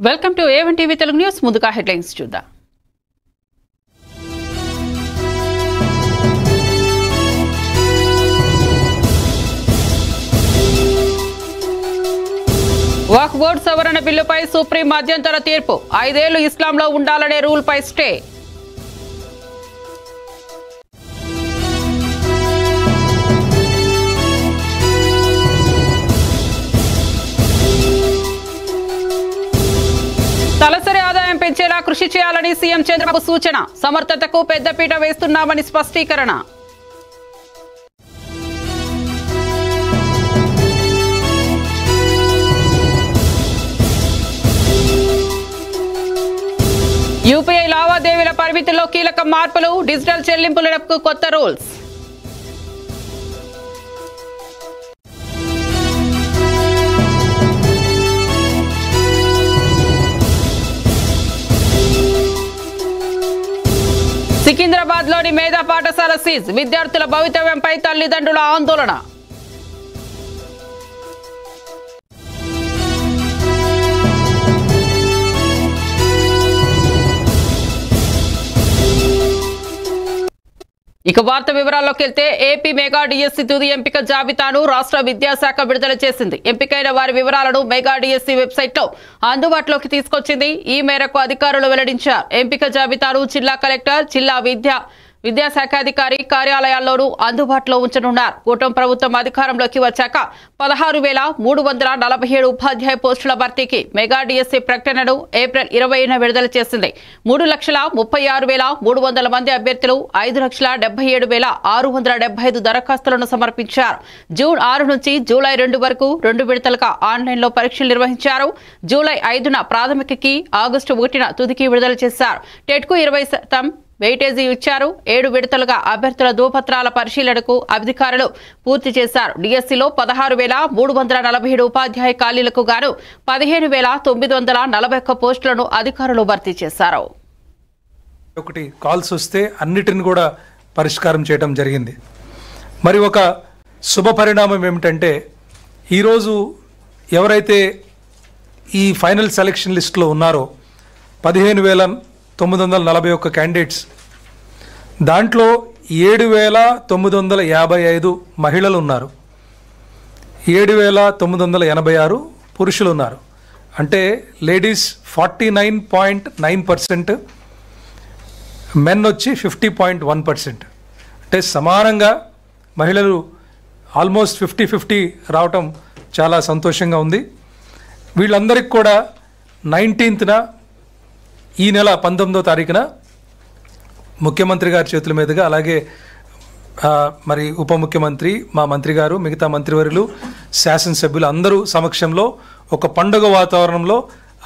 Welcome to A1 TV Telugu news. ముందుగా headlines చూద్దాం. వక్ఫ్ board సవరణ బిల్లుపై సుప్రీం మధ్యంతర తీర్పు. 5 ఏళ్లు ఇస్లాంలో ఉండాలనే రూల్పై స్టే. తలసరి ఆదాయం పెంచేలా కృషి చేయాలని సీఎం చంద్రబాబు సూచన. సమర్థతకు పెద్దపీట వేస్తున్నామని స్పష్టీకరణ. యూపీఐ లావాదేవీల పరిమితిలో కీలక మార్పులు. డిజిటల్ చెల్లింపులకు కొత్త రూల్స్. సికింద్రాబాద్ లోని మేధా పాఠశాల సీజ్. విద్యార్థుల భవితవ్యంపై తల్లిదండ్రుల ఆందోళన. ఇక వార్త వివరాల్లోకి వెళ్తే ఏపీ మెగా డిఎస్సి తుది ఎంపిక జాబితాను రాష్ట్ర విద్యాశాఖ విడుదల చేసింది. ఎంపికైన వారి వివరాలను మెగా డిఎస్సి వెబ్సైట్ లో అందుబాటులోకి తీసుకొచ్చింది. ఈ మేరకు అధికారులు వెల్లడించారు. ఎంపిక జాబితాను జిల్లా కలెక్టర్, జిల్లా విద్యాశాఖ అధికారి కార్యాలయాల్లోనూ అందుబాటులో ఉంచనున్నారు. కూటమి ప్రభుత్వం అధికారంలోకి వచ్చాక 16,347 ఉపాధ్యాయ పోస్టుల భర్తీకి మెగా డిఎస్సి ప్రకటనను ఏప్రిల్ 20న విడుదల చేసింది. 3,36,300 మంది అభ్యర్థులు 5,77,675 దరఖాస్తులను సమర్పించారు. జూన్ 6 నుంచి జూలై 2 వరకు 2 విడతలుగా ఆన్లైన్లో పరీక్షలు నిర్వహించారు. జూలై 5న ప్రాథమికకి, ఆగస్టు 1న తుదికి విడుదల చేశారు. టెట్కు 20% వెయిటేజీ ఇచ్చారు. 7 విడతలుగా అభ్యర్థుల ధృవపత్రాల పరిశీలనకు అధికారులు పూర్తి చేశారు. డిఎస్సిలో 16,347 ఉపాధ్యాయ ఖాళీలకు గాను 15,941 పోస్టులను అధికారులు భర్తీ చేశారు. ఒకటి కాల్స్ వస్తే అన్నిటిని కూడా పరిష్కారం చేయడం జరిగింది. మరి ఒక శుభ పరిణామం ఏమిటంటే, ఈరోజు ఎవరైతే ఈ ఫైనల్ సెలక్షన్ లిస్టులో ఉన్నారో 15,941 క్యాండిడేట్స్, దాంట్లో 7,955 మహిళలు ఉన్నారు, 7,986 పురుషులు ఉన్నారు. అంటే లేడీస్ 49.9%, మెన్ వచ్చి 50.1%. అంటే సమానంగా మహిళలు ఆల్మోస్ట్ 50-50 రావటం చాలా సంతోషంగా ఉంది. వీళ్ళందరికీ కూడా 19న ఈ నెల 19వ తారీఖున ముఖ్యమంత్రి గారి చేతుల మీదుగా, అలాగే మరి ఉప ముఖ్యమంత్రి, మా మంత్రి గారు, మిగతా మంత్రివర్యులు, శాసనసభ్యులు అందరూ సమక్షంలో ఒక పండుగ వాతావరణంలో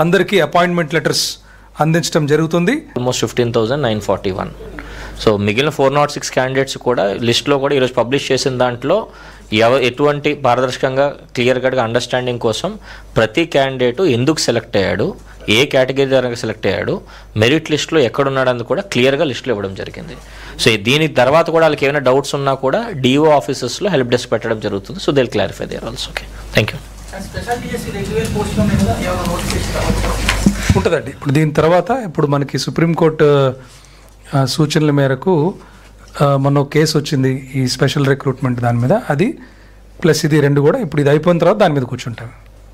అందరికీ అపాయింట్మెంట్ లెటర్స్ అందించడం జరుగుతుంది. ఆల్మోస్ట్ 15,941. సో మిగిలిన 406 క్యాండిడేట్స్ కూడా లిస్ట్లో కూడా ఈరోజు పబ్లిష్ చేసిన దాంట్లో ఎటువంటి పారదర్శకంగా క్లియర్ కట్గా అండర్స్టాండింగ్ కోసం ప్రతి క్యాండిడేటు ఎందుకు సెలెక్ట్ అయ్యాడు, ఏ కేటగిరీ ద్వారా సెలెక్ట్ అయ్యాడు, మెరిట్ లిస్ట్లో ఎక్కడున్నాడని కూడా క్లియర్గా లిస్టులో ఇవ్వడం జరిగింది. సో దీని తర్వాత కూడా వాళ్ళకి ఏమైనా డౌట్స్ ఉన్నా కూడా డిఓ ఆఫీసెస్లో హెల్ప్ డెస్క్ పెట్టడం జరుగుతుంది. So they will clarify there also. Okay, thank you. ఉంటుందండి. ఇప్పుడు దీని తర్వాత ఇప్పుడు మనకి సుప్రీంకోర్టు సూచనల మేరకు మొన్న కేసు వచ్చింది ఈ స్పెషల్ రిక్రూట్మెంట్ దాని మీద, అది ప్లస్ ఇది 2 కూడా ఇప్పుడు ఇది అయిపోయిన తర్వాత దాని మీద కూర్చుంటాం.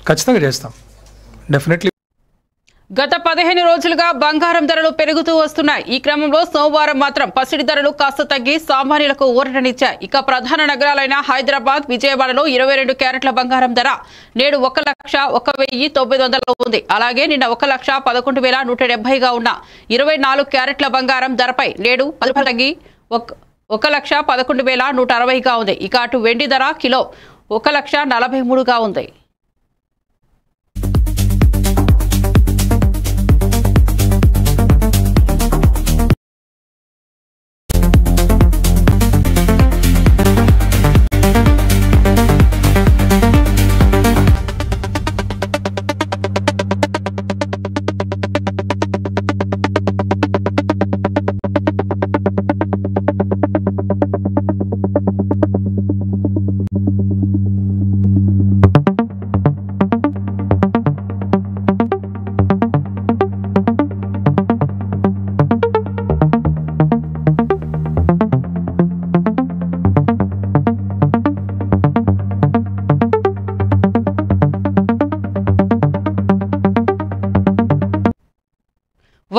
ఖచ్చితంగా చేస్తాం, డెఫినెట్లీ. గత 15 రోజులుగా బంగారం ధరలు పెరుగుతూ వస్తున్నాయి. ఈ క్రమంలో సోమవారం మాత్రం పసిడి ధరలు కాస్త తగ్గి సామాన్యులకు ఊరటనిచ్చాయి. ఇక ప్రధాన నగరాలైన హైదరాబాద్, విజయవాడలో 22 క్యారెట్ల బంగారం ధర నేడు 1,01,900 ఉంది. అలాగే నిన్న 1,11,170గా ఉన్న 24 క్యారెట్ల బంగారం ధరపై నేడు 10 తగ్గి 1,11,160గా ఉంది. ఇక అటు వెండి ధర కిలో 1,43గా ఉంది.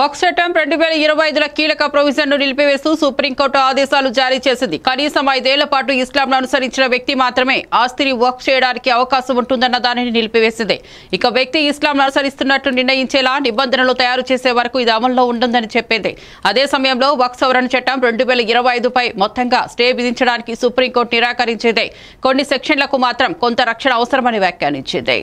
వక్ఫ్ చట్టం 2025 కీలక ప్రొవిజన్ను నిలిపివేస్తూ సుప్రీంకోర్టు ఆదేశాలు జారీ చేసింది. కనీసం 5 ఏళ్ల పాటు ఇస్లాంను అనుసరించిన వ్యక్తి మాత్రమే ఆస్తిని వక్ఫ్ చేయడానికి అవకాశం ఉంటుందన్న దానిని నిలిపివేసింది. ఇక వ్యక్తి ఇస్లాంను అనుసరిస్తున్నట్టు నిర్ణయించేలా నిబంధనలు తయారు చేసే వరకు ఇది అమల్లో ఉంటుందని చెప్పింది. అదే సమయంలో వక్ఫ్ సవరణ చట్టం 2025పై మొత్తంగా స్టే విధించడానికి సుప్రీంకోర్టు నిరాకరించింది. కొన్ని సెక్షన్లకు మాత్రం కొంత రక్షణ అవసరమని వ్యాఖ్యానించింది.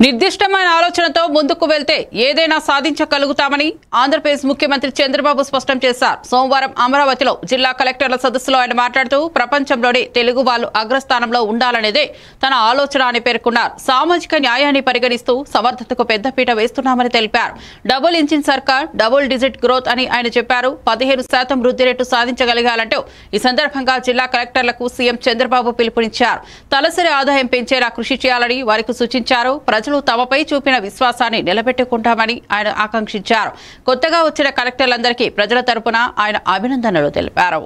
నిర్దిష్టమైన ఆలోచనతో ముందుకు వెళ్తే ఏదైనా సాధించగలుగుతామని ఆంధ్రప్రదేశ్ ముఖ్యమంత్రి చంద్రబాబు స్పష్టం చేశారు. సోమవారం అమరావతిలో జిల్లా కలెక్టర్ల సదస్సులో ఆయన మాట్లాడుతూ ప్రపంచంలోని తెలుగు వాళ్ళు అగ్రస్థానంలో ఉండాలనేదే తన ఆలోచన అని పేర్కొన్నారు. సామాజిక న్యాయాన్ని పరిగణిస్తూ సమర్థతకు పెద్దపీట వేస్తున్నామని తెలిపారు. డబుల్ ఇంజిన్ సర్కార్, డబుల్ డిజిట్ గ్రోత్ అని ఆయన చెప్పారు. 15% వృద్ధి రేటు సాధించగలిగాలంటూ ఈ సందర్భంగా జిల్లా కలెక్టర్లకు సీఎం చంద్రబాబు పిలుపునిచ్చారు. తలసరి ఆదాయం పెంచేలా కృషి చేయాలని వారికి సూచించారు. ప్రజలు తమపై చూపిన విశ్వాసాన్ని నిలబెట్టుకుంటామని ఆయన ఆకాంక్షించారు. కొత్తగా వచ్చిన కలెక్టర్లందరికీ ప్రజల తరపున ఆయన అభినందనలు తెలిపారు.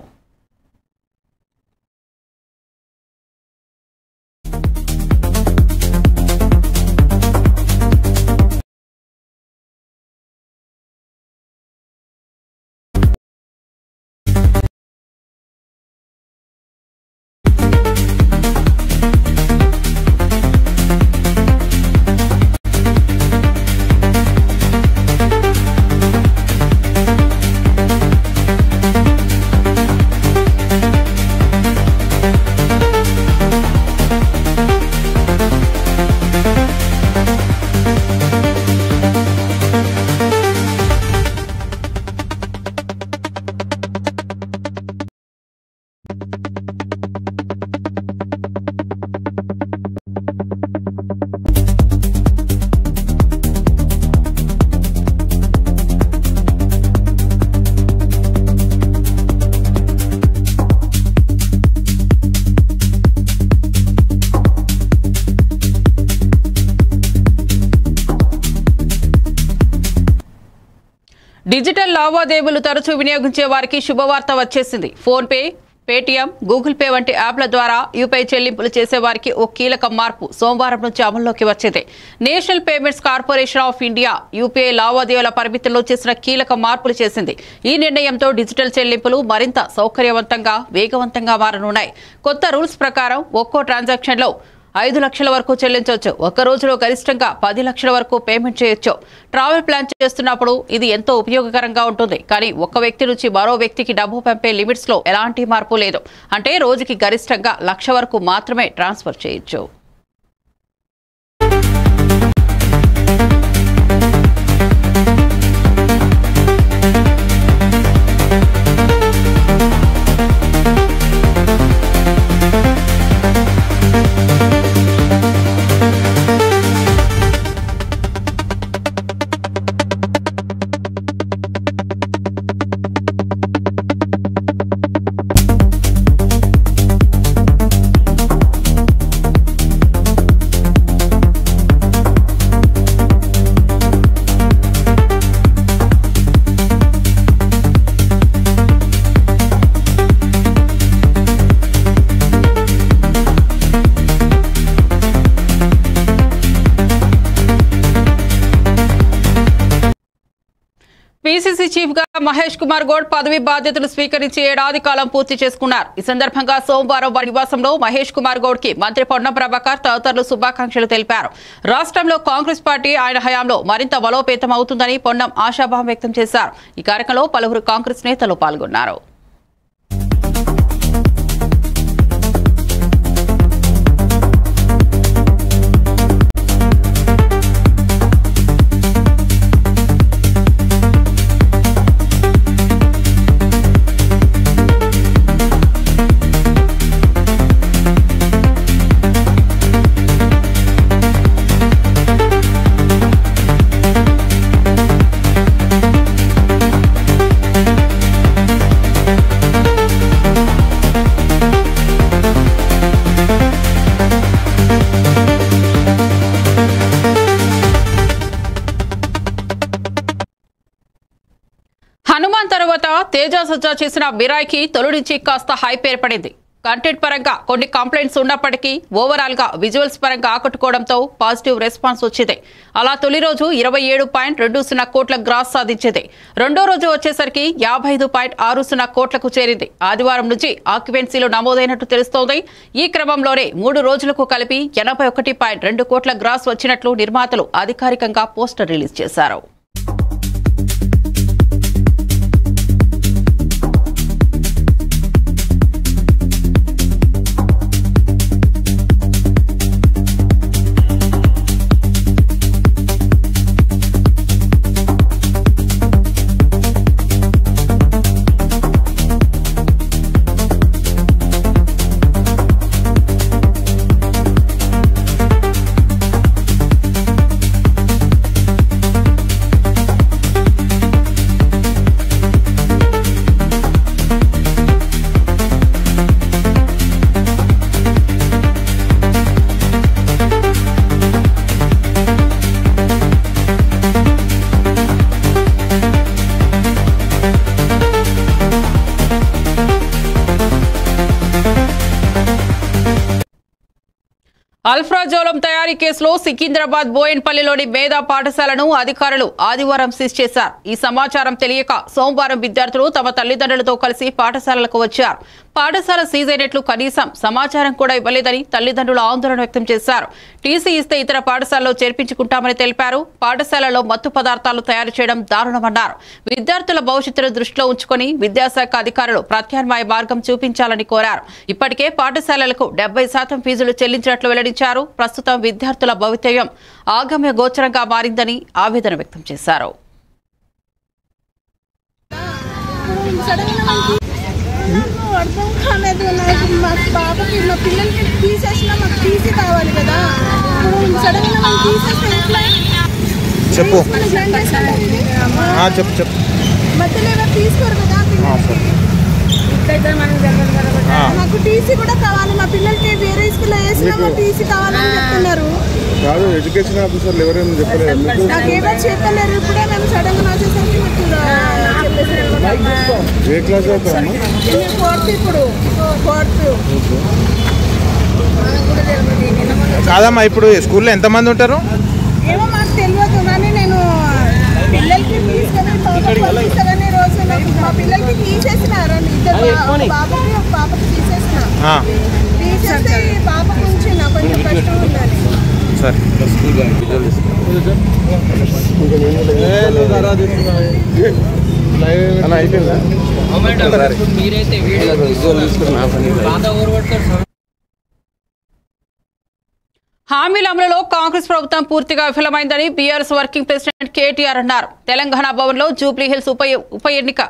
డిజిటల్ లావాదేవీలు తరచూ వినియోగించే వారికి శుభవార్త వచ్చేసింది. ఫోన్పే, పేటీఎం, గూగుల్ పే వంటి యాప్ల ద్వారా యూపీఐ చెల్లింపులు చేసే వారికి ఓ కీలక మార్పు సోమవారం నుంచి అమల్లోకి వచ్చింది. National payments corporation of India UPI లావాదేవీల పరిమితుల్లో చేసిన కీలక మార్పులు చేసింది. ఈ నిర్ణయంతో డిజిటల్ చెల్లింపులు మరింత సౌకర్యవంతంగా, వేగవంతంగా మారనున్నాయి. కొత్త రూల్స్ ప్రకారం ఒక్కో ట్రాన్సాక్షన్లో 5 లక్షల వరకు చెల్లించవచ్చు. ఒక్క రోజులో గరిష్టంగా 10 లక్షల వరకు పేమెంట్ చేయొచ్చు. ట్రావెల్ ప్లాన్ చేస్తున్నప్పుడు ఇది ఎంతో ఉపయోగకరంగా ఉంటుంది. కానీ ఒక వ్యక్తి నుంచి మరో వ్యక్తికి డబ్బు పంపే లిమిట్స్ లో ఎలాంటి మార్పు లేదు. అంటే రోజుకి గరిష్టంగా 1 లక్ష వరకు మాత్రమే ట్రాన్స్ఫర్ చేయొచ్చు. పీసీసీ చీఫ్ గా మహేష్ కుమార్ గౌడ్ పదవి బాధ్యతలు స్వీకరించి 7 ఏడాది కాలం పూర్తి చేసుకున్నారు. ఈ సందర్భంగా సోమవారం వారి నివాసంలో మహేష్ కుమార్ గౌడ్ కి మంత్రి పొన్నం ప్రభాకర్ తదితరులు శుభాకాంక్షలు తెలిపారు. రాష్ట్రంలో కాంగ్రెస్ పార్టీ ఆయన హయాంలో మరింత బలోపేతం అవుతుందని పొన్నం ఆశాభావం వ్యక్తం చేశారు. ఈ కార్యక్రమంలో పలువురు కాంగ్రెస్ నేతలు పాల్గొన్నారు. తేజ సజ్జా చేసిన మిరాయికి తొలి నుంచి కాస్త హైప్ ఏర్పడింది. కంటెంట్ పరంగా కొన్ని కంప్లైంట్స్ ఉన్నప్పటికీ ఓవరాల్ గా విజువల్స్ పరంగా ఆకట్టుకోవడంతో పాజిటివ్ రెస్పాన్స్ వచ్చింది. అలా తొలి రోజు 27.20 కోట్ల గ్రాస్ సాధించింది. రెండో రోజు వచ్చేసరికి 55.60 కోట్లకు చేరింది. ఆదివారం నుంచి ఆక్యుపెన్సీలు నమోదైనట్టు తెలుస్తోంది. ఈ క్రమంలోనే 3 రోజులకు కలిపి 81.2 కోట్ల గ్రాస్ వచ్చినట్లు నిర్మాతలు అధికారికంగా పోస్టర్ రిలీజ్ చేశారు. అల్ఫ్రాజోలం తయారీ కేసులో సికింద్రాబాద్ బోయన్పల్లిలోని మేధా పాఠశాలను అధికారులు ఆదివారం సీజ్ చేశారు. ఈ సమాచారం తెలియక సోమవారం విద్యార్థులు తమ తల్లిదండ్రులతో కలిసి పాఠశాలలకు వచ్చారు. పాఠశాల సీజ్ అయినట్లు కనీసం సమాచారం కూడా ఇవ్వలేదని తల్లిదండ్రులు ఆందోళన వ్యక్తం చేశారు. టీసీ ఇస్తే ఇతర పాఠశాలలో చేర్పించుకుంటామని తెలిపారు. పాఠశాలలో మత్తు పదార్థాలు తయారు చేయడం దారుణమన్నారు. విద్యార్థుల భవిష్యత్తును దృష్టిలో ఉంచుకొని విద్యాశాఖ అధికారులు ప్రత్యామ్నాయ మార్గం చూపించాలని కోరారు. ఇప్పటికే పాఠశాలలకు 70% ఫీజులు చెల్లించినట్లు వెల్లడించారు. ప్రస్తుతం విద్యార్థుల భవితవ్యం ఆగమ్య గోచరంగా మారిందని ఆవేదన వ్యక్తం చేశారు. అర్థం కాలేదు. మా పాపకి మా పిల్లలకి తీసేసినా మాకు తీసి కావాలి కదా. సడన్ గా మనం తీసేస్తే చెప్పు చెప్పు మధ్యలో ఎవరు తీసుకోరు కదా. మాకు టీసీ కూడా కావాలి. మా పిల్లలకి వేరే స్కూల్లో వేసినా టీసీ కావాలని చెప్తున్నారు. కాదు ఎడ్యుకేషన్ ఆఫీసర్లు ఎవరైనా చెప్పలేదు. నాకేమో చెప్పలేరు. ఇప్పుడే మేము సడన్ గా వచ్చేసరికి ఏ క్లాస్ అవుతామా? ఫోర్త్. ఇప్పుడు ఫోర్త్. కాదమ్మా, ఇప్పుడు స్కూల్లో ఎంతమంది ఉంటారు? ఏమో మాకు తెలియదు. కానీ నేను పిల్లలకి తీసుకొని రోజు మా పిల్లలకి తీసేసినారు. ఇద్దరు బాబుకి ఒక పాపకి తీసేసిన. తీసేస్తే పాపకు ఉంచిన కొంచెం కష్టం ఉందని. సరే అయిపోయిందా? హామీల అమలులో కాంగ్రెస్ ప్రభుత్వం పూర్తిగా విఫలమైందని బీఆర్ఎస్ వర్కింగ్ ప్రెసిడెంట్ కేటీఆర్ అన్నారు. తెలంగాణ భవన్లో జూబ్లీ హిల్స్ ఉప ఎన్నిక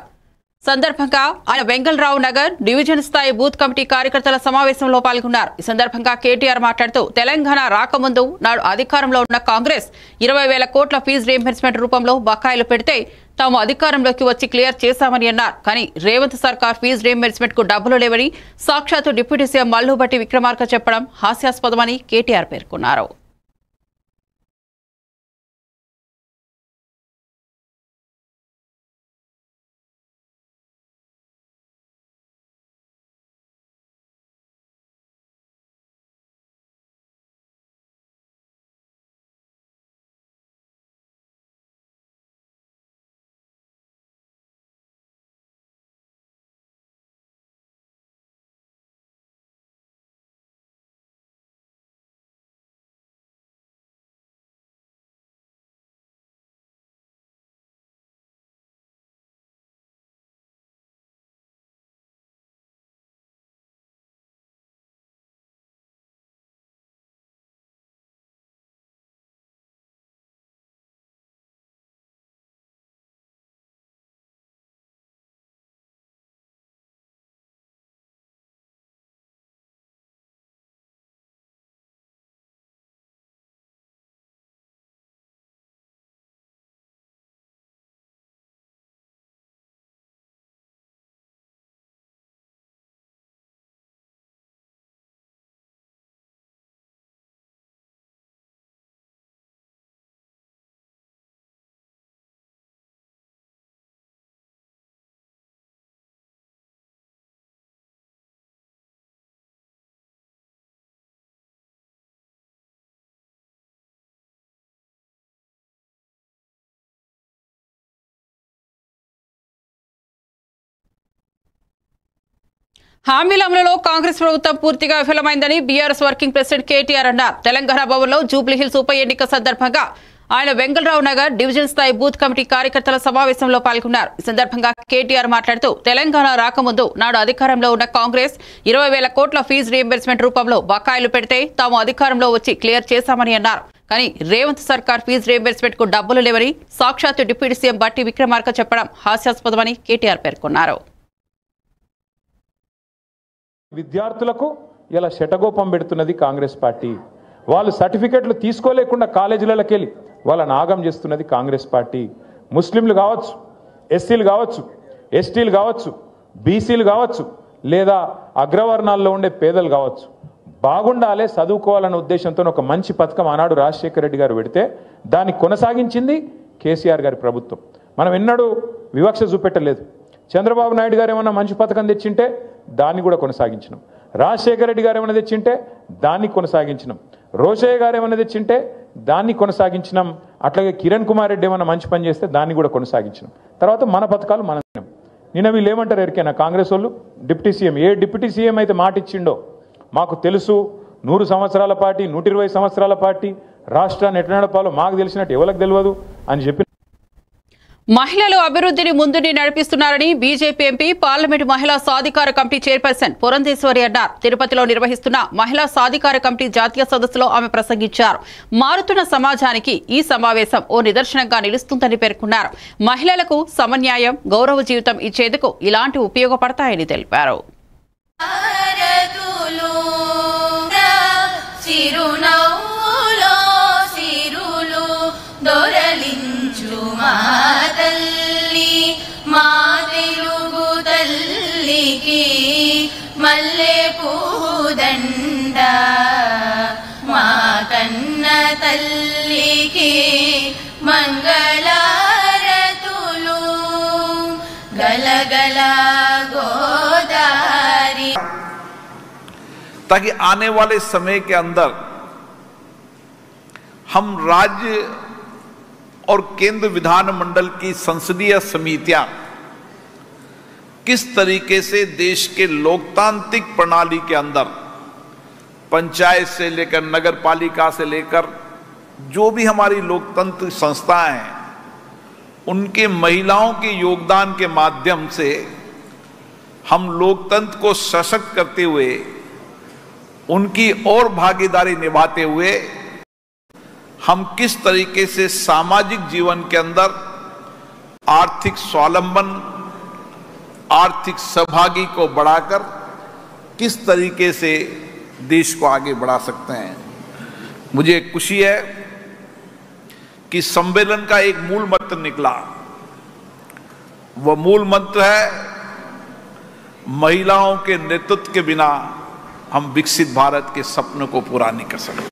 సందర్భంగా ఆయన వెంగళరావు నగర్ డివిజన్ స్థాయి బూత్ కమిటీ కార్యకర్తల సమావేశంలో పాల్గొన్నారు. ఈ సందర్భంగా కేటీఆర్ మాట్లాడుతూ తెలంగాణ రాకముందు నాడు అధికారంలో ఉన్న కాంగ్రెస్ 20,000 కోట్ల ఫీజు రీయింబర్స్మెంట్ రూపంలో బకాయిలు పెడితే తాము అధికారంలోకి వచ్చి క్లియర్ చేశామని అన్నారు. కానీ రేవంత్ సర్కార్ ఫీజు రీయింబర్స్మెంట్ కు డబ్బులు లేవని సాక్షాత్తు డిప్యూటీ సీఎం మల్లుబట్టి విక్రమార్క చెప్పడం హాస్యాస్పదమని కేటీఆర్ పేర్కొన్నారు. హామీల అమలులో కాంగ్రెస్ ప్రభుత్వం పూర్తిగా విఫలమైందని బీఆర్ఎస్ వర్కింగ్ ప్రెసిడెంట్ కేటీఆర్ అన్నారు. తెలంగాణ భవన్లో జూబ్లీహిల్స్ ఉప ఎన్నిక సందర్భంగా ఆయన వెంగళరావు నగర్ డివిజన్ స్థాయి బూత్ కమిటీ కార్యకర్తల సమావేశంలో పాల్గొన్నారు. ఈ సందర్భంగా కేటీఆర్ మాట్లాడుతూ తెలంగాణ రాకముందు నాడు అధికారంలో ఉన్న కాంగ్రెస్ 20,000 కోట్ల ఫీజు రీయింబర్స్మెంట్ రూపంలో బకాయిలు పెడితే తాము అధికారంలో వచ్చి క్లియర్ చేశామని అన్నారు. కానీ రేవంత్ సర్కార్ ఫీజు రీయింబర్స్మెంట్ కు డబ్బులు లేవని సాక్షాత్తు డిప్యూటీ సీఎం బట్టి విక్రమార్క చెప్పడం హాస్యాస్పదమని కేటీఆర్ పేర్కొన్నారు. విద్యార్థులకు ఇలా శటగోపం పెడుతున్నది కాంగ్రెస్ పార్టీ. వాళ్ళు సర్టిఫికెట్లు తీసుకోలేకుండా కాలేజీలకి వెళ్ళి వాళ్ళని ఆగం చేస్తున్నది కాంగ్రెస్ పార్టీ. ముస్లింలు కావచ్చు, ఎస్సీలు కావచ్చు, ఎస్టీలు కావచ్చు, బీసీలు కావచ్చు, లేదా అగ్రవర్ణాల్లో ఉండే పేదలు కావచ్చు, బాగుండాలే చదువుకోవాలనే ఉద్దేశంతో ఒక మంచి పథకం ఆనాడు రాజశేఖర రెడ్డి గారు పెడితే దాన్ని కొనసాగించింది కేసీఆర్ గారి ప్రభుత్వం. మనం ఎన్నడూ వివక్ష చూపెట్టలేదు. చంద్రబాబు నాయుడు గారు ఏమన్నా మంచి పథకం తెచ్చింటే దాన్ని కూడా కొనసాగించినాం. రాజశేఖర రెడ్డి గారు ఏమైనా తెచ్చింటే దాన్ని కొనసాగించినాం. రోషయ్య గారు ఏమైనా తెచ్చింటే దాన్ని కొనసాగించినాం. అట్లాగే కిరణ్ కుమార్ రెడ్డి ఏమైనా మంచి పని చేస్తే దాన్ని కూడా కొనసాగించినాం. తర్వాత మన పథకాలు మనం తిన్నాం. నిన్న వీళ్ళు ఏమంటారు ఎరికైనా కాంగ్రెస్ వాళ్ళు, డిప్యూటీ సీఎం ఏ డిప్యూటీ సీఎం అయితే మాట ఇచ్చిండో మాకు తెలుసు, 100 సంవత్సరాల పార్టీ, 120 సంవత్సరాల పార్టీ, రాష్ట్రాన్ని ఎట్లా నడపాలో మాకు తెలిసినట్టు ఎవరికి తెలియదు అని చెప్పి మహిళలు అభివృద్ధిని ముందుని నడిపిస్తున్నారని బీజేపీ ఎంపీ పార్లమెంటు మహిళా సాధికార కమిటీ చైర్పర్సన్ పురంధేశ్వరి అన్నారు. తిరుపతిలో నిర్వహిస్తున్న మహిళా సాధికార కమిటీ జాతీయ సదస్సులో ఆమె ప్రసంగించారు. మారుతున్న సమాజానికి ఈ సమావేశం ఓ నిదర్శనంగా నిలుస్తుందని పేర్కొన్నారు. మహిళలకు సమన్యాయం, గౌరవ జీవితం ఇచ్చేందుకు ఇలాంటి ఉపయోగపడతాయని తెలిపారు. మల్లె పూదండ మా కన్న తల్లికి మంగళారతులు గలగల గోదారి. ताकि आने वाले समय के अंदर हम राज्य और केंद्र विधानमंडल की संसदीय समितियां किस तरीके से देश के लोकतांत्रिक प्रणाली के अंदर पंचायत से लेकर नगर पालिका से लेकर जो भी हमारी लोकतंत्र संस्थाएं हैं उनके महिलाओं के योगदान के माध्यम से हम लोकतंत्र को सशक्त करते हुए उनकी और भागीदारी निभाते हुए हम किस तरीके से सामाजिक जीवन के अंदर आर्थिक स्वावलंबन, आर्थिक सहभागी को बढ़ाकर किस तरीके से देश को आगे बढ़ा सकते हैं. मुझे खुशी है कि सम्मेलन का एक मूल मंत्र निकला. वह मूल मंत्र है महिलाओं के नेतृत्व के बिना हम विकसित भारत के सपनों को पूरा नहीं कर सकते.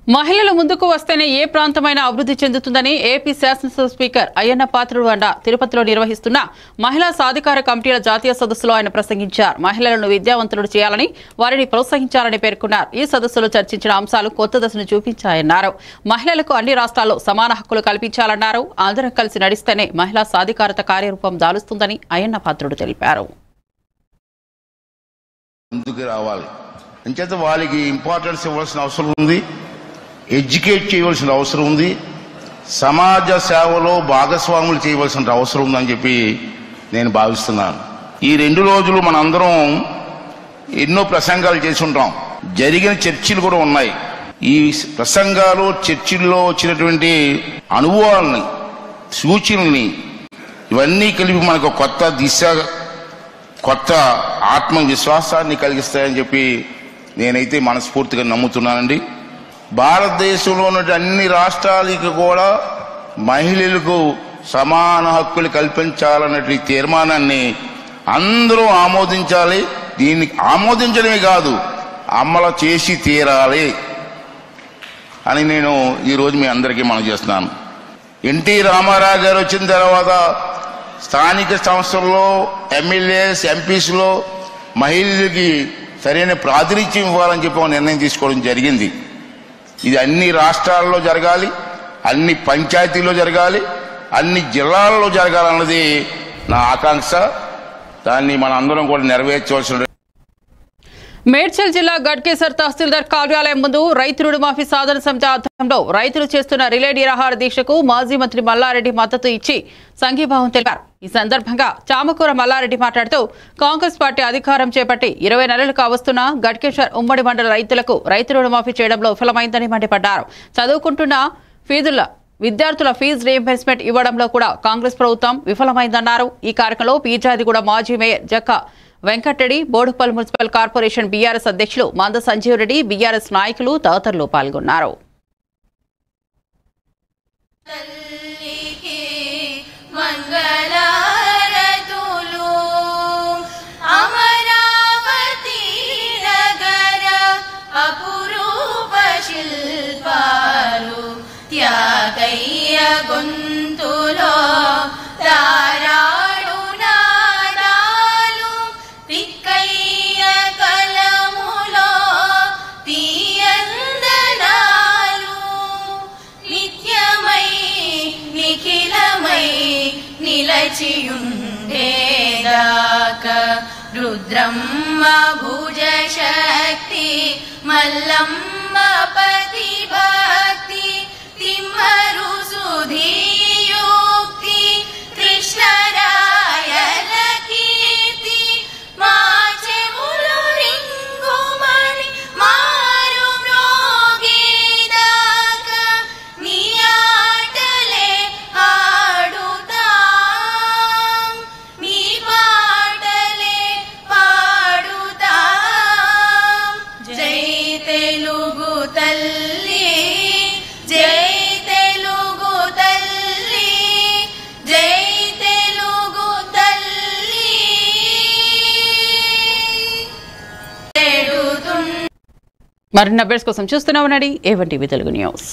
మహిళలు ముందుకు వస్తేనే ఏ ప్రాంతమైనా అభివృద్ధి చెందుతుందని ఏపీ శాసనసభ స్పీకర్ అయ్యన్న పాత్రుడు అన్నారు. తిరుపతిలో నిర్వహిస్తున్న మహిళా సాధికార కమిటీల జాతీయ సదస్సులో ఆయన ప్రసంగించారు. మహిళలను విద్యావంతులు చేయాలని, వారిని ప్రోత్సహించాలని పేర్కొన్నారు. ఈ సదస్సులో చర్చించిన అంశాలు కొత్త దశను చూపించాయన్నారు. మహిళలకు అన్ని రాష్ట్రాల్లో సమాన హక్కులు కల్పించాలన్నారు. అందరం కలిసి నడిస్తేనే మహిళా సాధికారత కార్యరూపం దాలుస్తుందని అయ్యన్న పాత్రుడు తెలిపారు. ముందుకు రావాలి అంచేత వాళ్ళకి ఇంపార్టెన్స్ ఇవ్వాల్సిన అవసరం ఉంది, ఎడ్యుకేట్ చేయవలసిన అవసరం ఉంది, సమాజ సేవలో భాగస్వాములు చేయవలసిన అవసరం ఉందని చెప్పి నేను భావిస్తున్నాను. ఈ 2 రోజులు మనందరం ఎన్నో ప్రసంగాలు చేసి ఉంటాం, జరిగిన చర్చలు కూడా ఉన్నాయి. ఈ ప్రసంగాలు చర్చల్లో వచ్చినటువంటి అనుభవాలని, సూచనల్ని ఇవన్నీ కలిపి మనకు కొత్త దిశ, కొత్త ఆత్మవిశ్వాసాన్ని కలిగిస్తాయని చెప్పి నేనైతే మనస్ఫూర్తిగా నమ్ముతున్నానండి. భారతదేశంలో ఉన్న అన్ని రాష్ట్రాలకి కూడా మహిళలకు సమాన హక్కులు కల్పించాలన్నటువంటి తీర్మానాన్ని అందరూ ఆమోదించాలి. దీన్ని ఆమోదించడమే కాదు, అమలు చేసి తీరాలి అని నేను ఈరోజు మీ అందరికీ మనం చేస్తున్నాను. ఎన్టీ రామారావు గారు వచ్చిన తర్వాత స్థానిక సంస్థల్లో ఎమ్మెల్యేస్, ఎంపీస్లో మహిళలకి సరైన ప్రాతినిధ్యం ఇవ్వాలని చెప్పి ఒక నిర్ణయం తీసుకోవడం జరిగింది. ఇది అన్ని రాష్ట్రాల్లో జరగాలి, అన్ని పంచాయతీల్లో జరగాలి, అన్ని జిల్లాల్లో జరగాలన్నది నా ఆకాంక్ష. దాన్ని మన అందరం కూడా నెరవేర్చవలసిన. మేడ్చల్ జిల్లా గడ్కేసర్ తహసీల్దార్ కార్యాలయం ముందు రైతు రుణమాఫీ సాధన సమితి ఆధ్వర్యంలో రైతులు చేస్తున్న రిలే నిరాహార దీక్షకు మాజీ మంత్రి మల్లారెడ్డి మద్దతు ఇచ్చి సంఘీభావం తెలిపారు. ఈ సందర్భంగా చామకూర మల్లారెడ్డి మాట్లాడుతూ కాంగ్రెస్ పార్టీ అధికారం చేపట్టి 20 నెలలు కావస్తున్న గడ్కేసర్ ఉమ్మడి మండల రైతులకు రైతు రుణమాఫీ చేయడంలో విఫలమైందని మండిపడ్డారు. చదువుకుంటున్న విద్యార్థుల ఫీజు రీయింబర్స్మెంట్ ఇవ్వడంలో కూడా కాంగ్రెస్ ప్రభుత్వం విఫలమైందన్నారు. ఈ కార్యక్రమంలో పీజాదిగూడ మాజీ mayor Jakka Venkat Reddy, Boduppal municipal corporation BRS అధ్యక్షులు మంద సంజీవ్ రెడ్డి, బీఆర్ఎస్ నాయకులు తదితరులు పాల్గొన్నారు. గొంతులో తారాడు నాదాలు తిక్కయ్య కలములో తీయందనాలు నిత్యమై నిఖిలమై నిలచియుండేదాకా రుద్రమ్మ భుజ శక్తి మల్లమ్మ పతి భక్తి తిమ్మరు సుధీయుక్తి కృష్ణరాయల కీర్తి మా చెవులు రింగుమని మారు మ్రోగేదాకా నీ ఆటలే ఆడుతాం నీ పాటలే పాడుతాం. జై తెలుగు తల్లి, జై తెలుగు తల్లి, జై తెలుగు తల్లి. మరిన్ని అప్డేట్స్ కోసం చూస్తూనే ఉండండి A1 TV తెలుగు న్యూస్.